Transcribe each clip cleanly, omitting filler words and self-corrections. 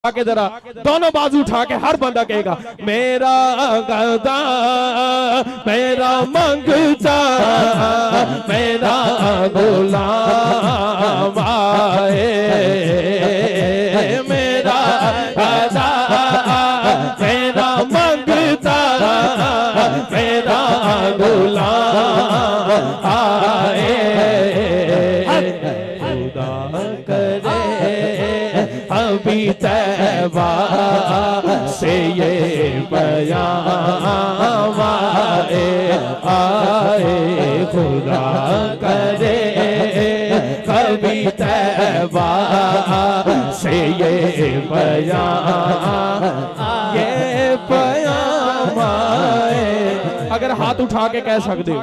के जरा दोनों बाजू उठा के हर बंदा कहेगा मेरा गदा मेरा मंगता मेरा गुलाम आए मेरा गदा मेरा मंगता मेरा गुलाम आए खुदा करे अभी तैबा से ये बयान आए खुदा करे कभी तैबा से ये बयान आए। अगर हाथ उठा के कह सकते हो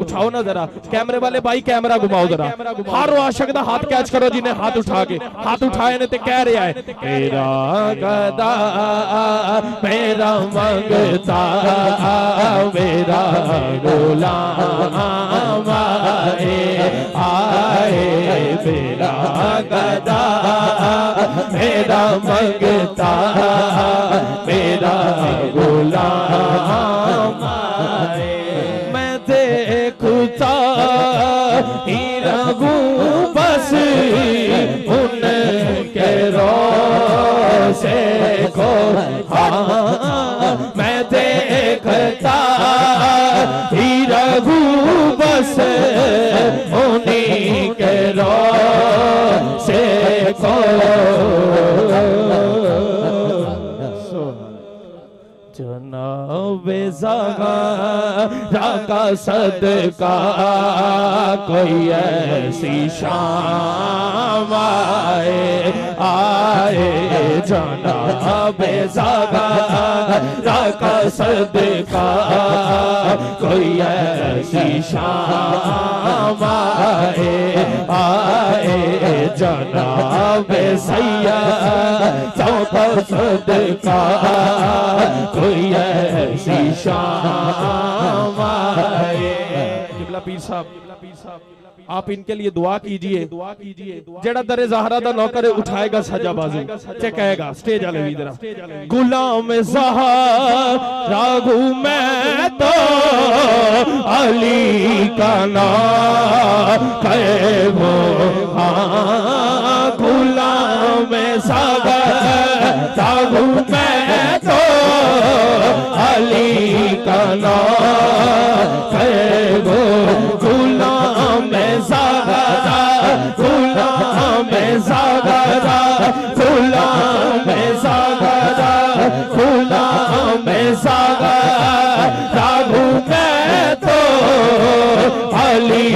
उठाओ ना जरा, कैमरे वाले भाई कैमरा घुमाओ जरा, हर आशिक दा हाथ कैच करो जिन्हें हाथ उठा के हाथ उठाए ने ते कह रहा है मेरा गदा मेरा मंगता मेरा गुलाम आए मेरा गदा मेरा मंगता मेरा गुलाम मैं देखता ही रहूं बस उनके रोशे को, हाँ मैं देखता ही रहूं बस उन्हीं के रोशे को। जनाबे ज़हरा का सदका कोई ऐसी शाम आए जनाबे ज़हरा का सदका कोई ऐसी शाम आए जनाबे सैयद का सदका कोई ऐसी शाम आए। किबला पीर साहब आप इनके लिए दुआ कीजिए जेड़ा दरे ज़हरा दा नौकर उठाएगा सजा बाजू चे कहेगा स्टेज वाले भी जरा गुलाम ज़हरा हूं मैं तो अली का नाम कहे वो, हाँ गुलाम ज़हरा हूं मैं तो अली का नाम कहे वो गुलाम ज़हरा गुलाम ज़हरा गुलाम ज़हरा गुलाम ज़हरा हूं मैं तो अली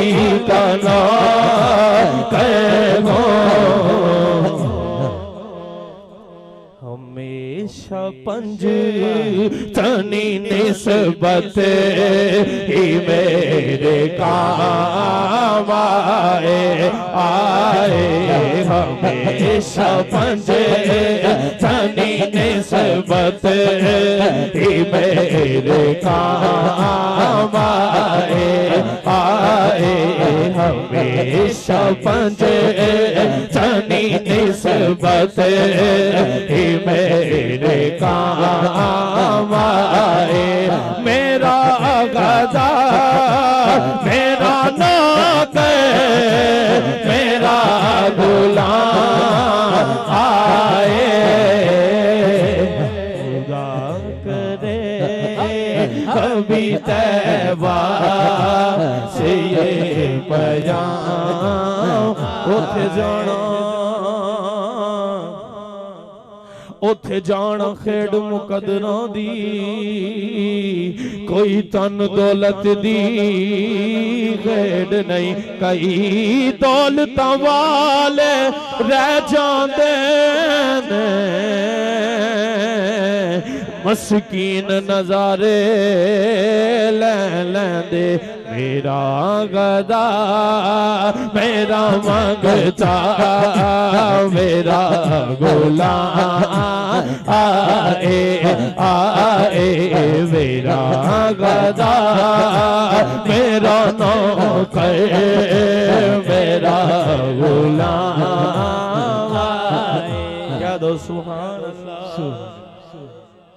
का नाम कहो। हमेशा पंज तनी निस्बत ही मेरे काम आए हमेशा पंज तनी निस्बत ही मेरे काम आए हमेशा पंज तनी निस्बत ही मेरे काम आए मेरा गदा मेरा नौकर मेरा गुलाम आए खुदा करे कभी तैबा से ये बयान उठ जाना उथे जाना खेड़ मुकदरां दी कोई तन दौलत दी खेड़ नहीं कई दौलत वाले रह जांदे ने मस्कीन नजारे लैंदे मेरा गदा मेरा मंगता मेरा गुलाम आए मेरा गदा मेरा नौकर मेरा गुलाम आए। क्या दो सुभान अल्लाह